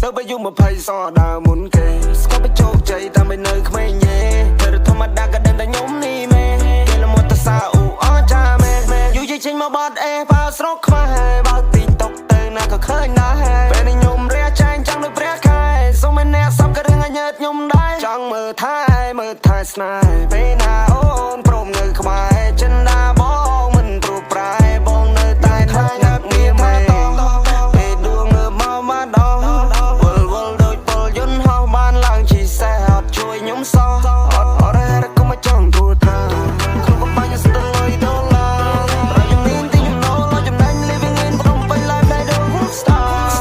Sơ bây giờ mà phải so đào muốn kề có phải chốt chạy ta bên nơi không ai nhé thời được thông mặt đã cả đêm ta nhóm đi mê kể là một ta xa ủ ó cha mê dù gì trên mà bọt e bao sốc mà hay bao tin tộc từ nào có khơi ná hay về này nhôm rẽ tranh chẳng được rẽ khai xong bên nè sắp cả đêm ai nhớ nhôm đáy chẳng mơ thai snai bên nào ôn prom người không ai chân đá bóng mình trụ prai bóng nơi tai thai ngạc nghĩa mày về đua ngờ mau má đó chui nhóm so ở đây đã có mấy chồng thua tha không có bao nhiêu sự lôi đâu là rồi dùng nín thì dùng nó lo dùng đánh living in không phải life đây đâu star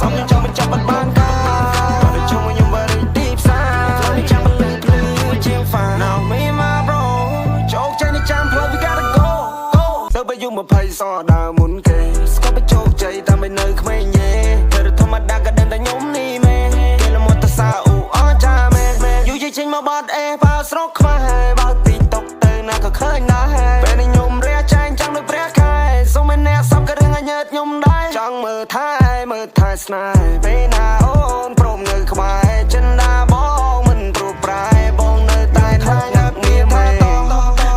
sống như trong bên trong bật ban ca để cho mọi người vào deep side rồi chẳng bắt lấy blue chiêm phà nào me my bro chốt chạy đi champ plug we gotta go sơ bây giờ mà phải so đào muốn kề có biết chốt chạy ta bên nơi không ai nhé thời được thông mặt đã cả đêm ta nhóm đi mê kể là một ta xa trên mà bọt e bao sốc mà hay bao tin tộc từ nào có khơi ná hay về này nhôm rẽ tranh chẳng được rẽ khai xong bên nè sắp cả đêm ai nhớ nhôm đáy chẳng mơ thai snai về nào ôn prom người không ai chân đá bóng mình trụ prai bóng nơi tai thai ngạc nghĩa mày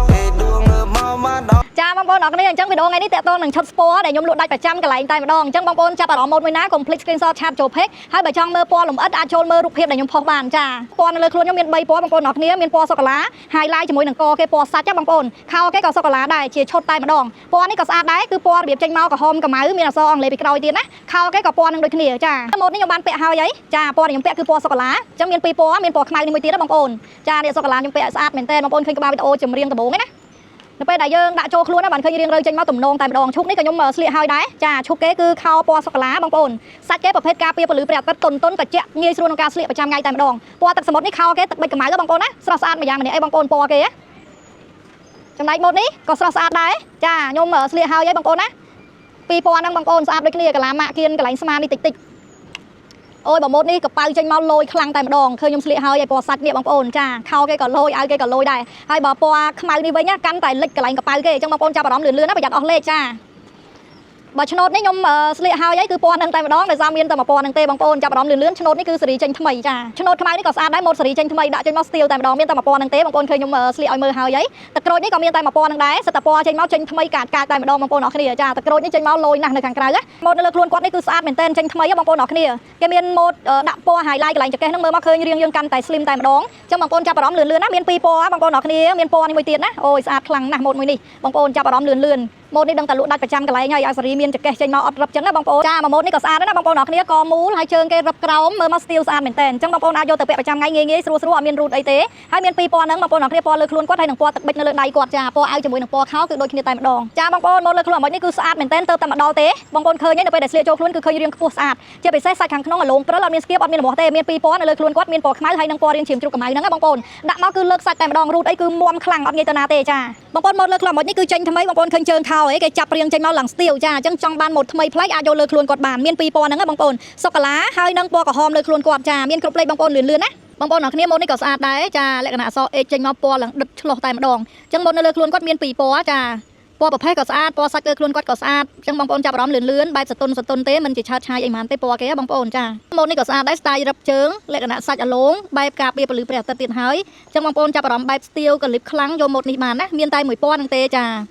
về đua ngờ mau má đó cha bong bóng này chẳng video ngày ní tẹt tôn bằng chốt sport để nhôm lụa đai phải trăm cái lại tay mà đong chẳng bong bóng cha bảo một mươi ná complete screenshot chat chụp hết hai bài trong mơ po lồng ớt achol mơ rụp hiệp để nhôm phò bàn cha po nàyเลยខ្លួនខ្ញុំមាន3ពណ៌បងប្អូនអរគ្នាមានពណ៌សូកូឡា highlight ជាមួយនឹងកគេពណ៌សាច់ចាបងប្អូនខោគេក៏សូកូឡាដែរជាឈុតតែម្ដងពណ៌នេះក៏ស្អាតដែរគឺពណ៌របៀបចេញមកក្រហមកម្ៅមានអក្សរអង់គ្លេសពីក្រោយទៀតណាខោគេក៏ពណ៌នឹងដូចគ្នាចាម៉ូតនេះខ្ញុំបានពាក់ហើយចាពណ៌នេះខ្ញុំពាក់គឺពណ៌សូកូឡាអញ្ចឹងមាន2ពណ៌មានពណ៌ខ្មៅនេះមួយទៀតណាបងប្អូនចានេះសូកូឡាខ្ញុំពាក់ស្អាតមែនតើបងប្អូនឃើញក្បាលវីដេអូចម្រៀងដំបូងណានៅពេលដែលយើងដាក់ចូលខ្លួនណាបានឃើញរៀងរើចេញមកទំនងតែម្ដងឈុកនេះក៏ខ្ញុំស្លៀកហើយដែរចាឈុកគេគឺខោពណ៌សូកូឡាបងប្អូនសាច់គេប្រភេទការពារពលឺព្រះអាទិត្យតុនតុនត្រជាក់ងាយស្រួលក្នុងការស្លៀកប្រចាំថ្ងៃតែម្ដងពណ៌ទឹកសមុទ្រនេះខោគេទឹកបិចកម្ៅបងប្អូនណាស្រស់ស្អាតម្យ៉ាងម្នាក់អីបងប្អូនពណ៌គេចំណែកម៉ូតនេះក៏ស្រស់ស្អាតដែរចាខ្ញុំស្លៀកហើយបងប្អូនណាពីរពណ៌ហ្នឹងបងប្អូនស្អាតដូចគ្នាកាឡាម៉ាក់គៀនកន្លែងស្មានេះតិចអូយបើម៉ូតនេះកប៉ៅចេញមកលយខ្លាំងតែម្ដងឃើញខ្ញុំស្លៀកហើយឲ្យពណ៌សាច់នេះបងប្អូនចាខោគេក៏លយឲ្យគេក៏លយដែរហើយបើពណ៌ខ្មៅនេះវិញណាកាន់តែលិចកន្លែងកប៉ៅគេអញ្ចឹងបងប្អូនចាប់អារម្មណ៍លឿនៗណាប្រយ័ត្នអស់លេខចាបើឆ្នោតនេះខ្ញុំស្លៀកហើយគឺពណ៌ហ្នឹងតែម្ដងដោយសារមានតែមួយពណ៌ហ្នឹងទេបងប្អូនចាប់អារម្មណ៍លឿនៗឆ្នោតនេះគឺសេរីចេញថ្មីចាឆ្នោតខ្មៅនេះក៏ស្អាតដែរម៉ូតសេរីចេញថ្មីដាក់ចេញមកស្ទីលតែម្ដងមានតែមួយពណ៌ហ្នឹងទេបងប្អូនឃើញខ្ញុំស្លៀកឲ្យមើលហើយទឹកក្រូចនេះក៏មានតែមួយពណ៌ហ្នឹងដែរសិតតែពណ៌ចេញមកចេញថ្មីកាចតែម្ដងបងប្អូនអរគ្នាចាទឹកក្រូចនេះចេញមកលយណាស់នៅខាងក្រៅម៉ូតនៅលើខ្លួនគាត់នេះគឺស្អាតមែនទែនចេញថ្មីបងប្អូនអរគ្នាគេមានម៉ូតដាក់ពណ៌ highlight កន្លែងចង្កេះហ្នឹងមើលមកឃើញរៀងយើងកាន់តែ slim តែម្ដងអញ្ចឹងបងប្អូនចាប់អារម្មណ៍លឿនៗណាមាន2ពណ៌បងប្អូនអរគ្នាមានពណ៌នេះមួយទៀតណាអូយស្អាតខ្លាំងណាស់ម៉ូតមួយនេះបងប្អូនចាប់អារម្មណ៍លឿនម៉ូតនេះដឹងតែលក់ដាច់ប្រចាំកន្លែងហើយឲ្យសេរីមានចង្កេះចេញមកអត់រឹបចឹងណាបងប្អូនចាម៉ូតនេះក៏ស្អាតដែរណាបងប្អូនអរគ្នាកមូលហើយជើងគេរឹបក្រោមមើលមក style ស្អាតមែនតើអញ្ចឹងបងប្អូនអាចយកទៅពាក់ប្រចាំថ្ងៃងាយស្រួលអត់មានរូតអីទេហើយមាន2ពណ៌ហ្នឹងបងប្អូនអរគ្នាពណ៌លើខ្លួនគាត់ហើយនឹងពណ៌ទឹកប៊ិចនៅលើដៃគាត់ចាពណ៌អាវជាមួយនឹងពណ៌ខោគឺដូចគ្នាតែម្ដងចាបងប្អូនម៉ូតលើខ្លួនអាម៉េចនេះគឺស្អាតមែនតើទៅតែម្ដងទេបងប្អូនឃើញនៅពេលដែលស្លៀកចូលខ្លួនគឺឃើញរាងខ្ពស់ស្អាតជាពិសេសសាច់ខាងក្នុងអាឡូងព្រិលអត់មានស្គៀបអត់មានរបស់ទេមាន2ពណ៌នៅលើខ្លួនគាត់មានពណ៌ខ្មៅហើយនឹងពណ៌រាងជ្រាមជ្រូកកម្ៅហ្នឹងណាបងប្អូនដាក់មកគឺលើកសាច់តែម្ដងរូតអីគឺមាំខ្លាំងអត់ងាយទៅណាទេចាបងប្អូនម៉ូតលើខ្លួនអាម៉េចនេះគឺចេញថ្មីបងប្អូនឃើញជើងខោអីគេចាប់រៀងចេញមកឡើង style ចាអញ្ចឹងចង់បានម៉ូតថ្មីប្លែកអាចយកលើខ្លួនគាត់បានមាន2ពណ៌ហ្នឹងណាបងប្អូនសូកូឡាហើយនឹងពណ៌ក្រហមលើខ្លួនគាត់ចាមានគ្រប់លេខបងប្អូនលឿនណាបងប្អូនអរគ្នាម៉ូតនេះក៏ស្អាតដែរចាលក្ខណៈអក្សរ H ចេញមកពណ៌ឡើងដិតឆ្លោះតែម្ដងអញ្ចឹងម៉ូតនៅលើខ្លួនគាត់មាន2ពណ៌ចាពណ៌ប្រភេទក៏ស្អាតពណ៌សាច់លើខ្លួនគាត់ក៏ស្អាតអញ្ចឹងបងប្អូនចាប់អារម្មណ៍លឿនបែបសតុនទេមិនជាឆើតឆាយអីហ្មងទេពណ៌គេបងប្អូនចាម៉ូតនេះក៏ស្អាតដែរ style រឹបជើងលក្ខណៈសាច់អាឡូងបែបការពារពលឺព្រះអាទិត្យទៀតហើយអញ្ចឹងបងប្អូនចាប់អារម្មណ៍បែប style កលិបខ្លាំងយកម៉ូតនេះបានណាមានតែមួយពណ៌ហ្នឹងទេចា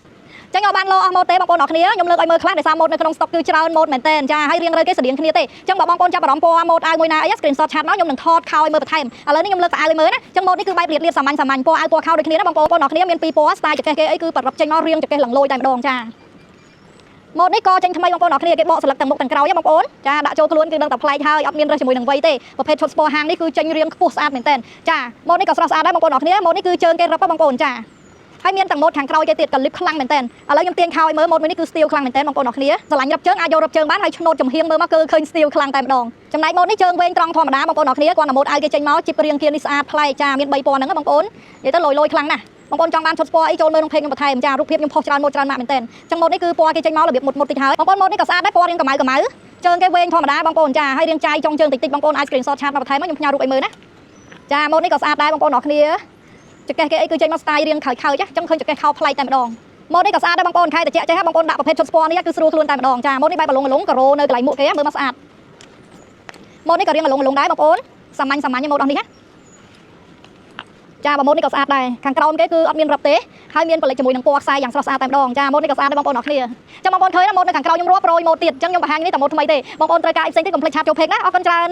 ចឹងខ្ញុំបានលោអស់ម៉ូតទេបងប្អូនអរគ្នាខ្ញុំលើកឲ្យមើលខ្លះដោយសារម៉ូតនៅក្នុងស្តុកគឺច្រើនម៉ូតមែនតើចាហើយរៀងរើគេស្តៀងគ្នាទេចឹងបើបងប្អូនចាប់អារម្មណ៍ពណ៌ម៉ូតអាវមួយណាអី screenshot ឆាតមកខ្ញុំនឹងថតខោឲ្យមើលបន្ថែមឥឡូវនេះខ្ញុំលើកតែអាវឲ្យមើលណាចឹងម៉ូតនេះគឺបែបលាតសាមញ្ញពណ៌អាវពណ៌ខោដូចគ្នាណាបងប្អូនអរគ្នាមាន2ពណ៌ style ចង្កេះគេអីគឺប្ររឹបចេញមករៀងចង្កេះឡើងលយតែម្ដងចាម៉ូតនេះក៏ចេញថ្មីបងប្អូនអរគ្នាគេបកស្លឹកទាំងមុខទាំងក្រោយបងប្អូនចាដាក់ចូលខ្លួនគឺដឹងតែប្លែកហើយអត់មានរើសជាមួយនឹងវ័យទេប្រភេទឈុតស្ពរហាងនេះគឺចេញរៀងខ្ពស់ស្អាតមែនតើចាម៉ូតនេះក៏ស្រស់ស្អាតដែរបងប្អូនអរគ្នាម៉ូតនេះគឺជើងគេរឹបបងប្អូនចាហើយមានទាំងម៉ូតខាងក្រោយគេទៀតក៏លិបខ្លាំងមែនតើឥឡូវខ្ញុំទាញខោឲ្យមើលម៉ូតមួយនេះគឺ style ខ្លាំងមែនតើបងប្អូនអរគ្នាស្រឡាញ់រឹបជើងអាចយករឹបជើងបានហើយឆ្នោតចំហៀងមើលមកគឺឃើញ style ខ្លាំងតែម្ដងចំណែកម៉ូតនេះជើងវែងត្រង់ធម្មតាបងប្អូនអរគ្នាគាត់តែម៉ូតអាវគេចេញមកជីបរៀងគៀននេះស្អាតប្លែកចាមាន3ពណ៌ហ្នឹងបងប្អូននិយាយទៅលយខ្លាំងណាស់បងប្អូនចង់បានឈុតស្ពណ៌អីចូលមើលក្នុងเพจខ្ញុំបន្ថែមចារូបភាពខ្ញុំផុសច្រើនម៉ូតច្រើនម៉ាក់មែនតើអញ្ចឹងម៉ូតនេះគឺពណ៌គេចេញមករបៀបមុតតិចហើយបងប្អូនម៉ូតនេះក៏ស្អាតដែរពណ៌រាងកម្ៅជើងគេវែងធម្មតាបងប្អូនចាហើយរាងចាយចុងជើងតិចបងប្អូនអាច screenshot ឆាតមកបន្ថែមមកខ្ញុំផ្ញើរូបឲ្យមើលណាចាម៉ូតនេះក៏ស្អាតដែរបងប្អូនអរគ្នាចង្កេះគេអីគឺចេញមក style រៀងខើចាអញ្ចឹងឃើញចង្កេះខោប្លែកតែម្ដងម៉ូតនេះក៏ស្អាតដែរបងប្អូនខែតិចចេះបងប្អូនដាក់ប្រភេទឈុតស្ពណ៌នេះគឺស្រួលខ្លួនតែម្ដងចាម៉ូតនេះបែបបលុងការ៉ូនៅកន្លែងមួកគេមើលមកស្អាត ម៉ូតនេះក៏រៀងលងដែរបងប្អូនសាមញ្ញម៉ូតអស់នេះណាចាបើម៉ូតនេះក៏ស្អាតដែរខាងក្រោមគេគឺអត់មានរឹបទេហើយមានផលិតជាមួយនឹងពណ៌ខ្សែយ៉ាងស្រស់ស្អាតតែម្ដងចាម៉ូតនេះក៏ស្អាតដែរបងប្អូនអរគ្នាចាំបងប្អូនឃើញណាម៉ូតនៅខាងក្រោមខ្ញុំរាប់រយម៉ូតទៀតអញ្ចឹងខ្ញុំបង្ហាញនេះតែម៉ូតថ្មីទេបងប្អូនត្រូវការអីផ្សេងទៀតកុំភ្លេចឆាតចូលពេកណាអរគុណច្រើន